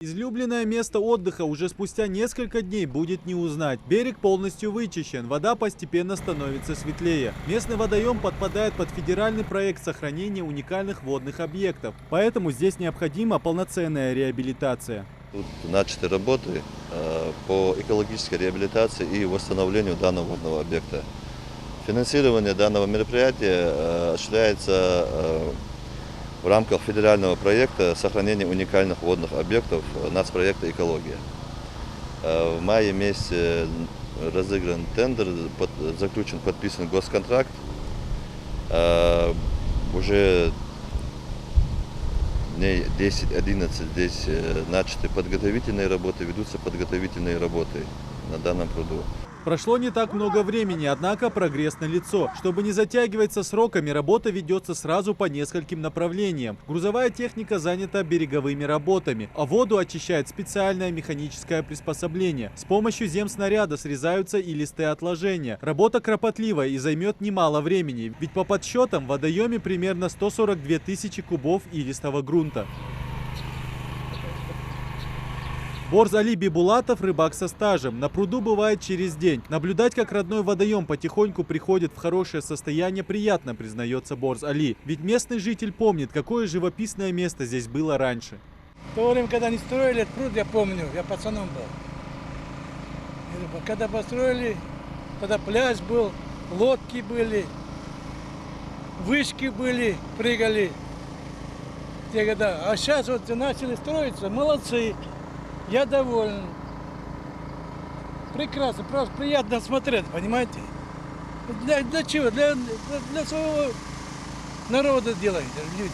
Излюбленное место отдыха уже спустя несколько дней будет не узнать. Берег полностью вычищен, вода постепенно становится светлее. Местный водоем подпадает под федеральный проект сохранения уникальных водных объектов. Поэтому здесь необходима полноценная реабилитация. Тут начаты работы по экологической реабилитации и восстановлению данного водного объекта. Финансирование данного мероприятия осуществляется в рамках федерального проекта сохранения уникальных водных объектов нацпроекта «Экология». В мае месяце разыгран тендер, заключен, подписан госконтракт. Уже дней 10-11 здесь начаты подготовительные работы, ведутся подготовительные работы на данном пруду. Прошло не так много времени, однако прогресс налицо. Чтобы не затягивать со сроками, работа ведется сразу по нескольким направлениям. Грузовая техника занята береговыми работами, а воду очищает специальное механическое приспособление. С помощью земснаряда срезаются илистые отложения. Работа кропотливая и займет немало времени, ведь по подсчетам в водоеме примерно 142 тысячи кубов илистого грунта. Борз Али Бибулатов – рыбак со стажем. На пруду бывает через день. Наблюдать, как родной водоем потихоньку приходит в хорошее состояние, приятно, признается Борз Али. Ведь местный житель помнит, какое живописное место здесь было раньше. В то время, когда они строили этот пруд, я помню, я пацаном был. Когда построили, тогда пляж был, лодки были, вышки были, прыгали. Те года. А сейчас вот начали строиться, молодцы. Я доволен. Прекрасно, просто приятно смотреть, понимаете? Для чего? Для своего народа делают люди.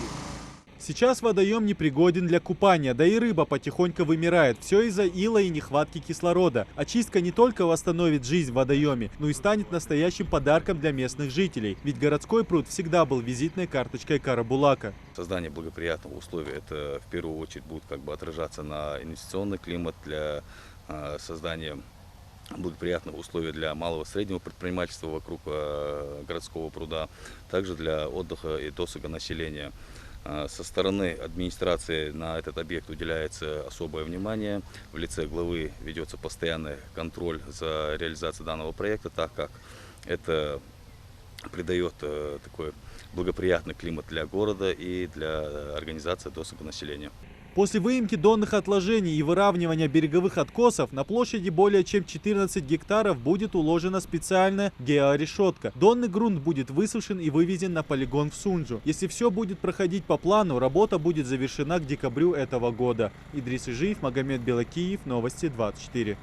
Сейчас водоем непригоден для купания, да и рыба потихоньку вымирает. Все из-за ила и нехватки кислорода. Очистка не только восстановит жизнь в водоеме, но и станет настоящим подарком для местных жителей. Ведь городской пруд всегда был визитной карточкой Карабулака. Создание благоприятного условия, это в первую очередь будет отражаться на инвестиционный климат, для создания благоприятного условия для малого и среднего предпринимательства вокруг городского пруда, также для отдыха и досуга населения. Со стороны администрации на этот объект уделяется особое внимание. В лице главы ведется постоянный контроль за реализацией данного проекта, так как это придает такой благоприятный климат для города и для организации досуга населения. После выемки донных отложений и выравнивания береговых откосов на площади более чем 14 гектаров будет уложена специальная георешетка. Донный грунт будет высушен и вывезен на полигон в Сунджу. Если все будет проходить по плану, работа будет завершена к декабрю этого года. Идрис Ижиев, Магомед Белакиев, Новости 24.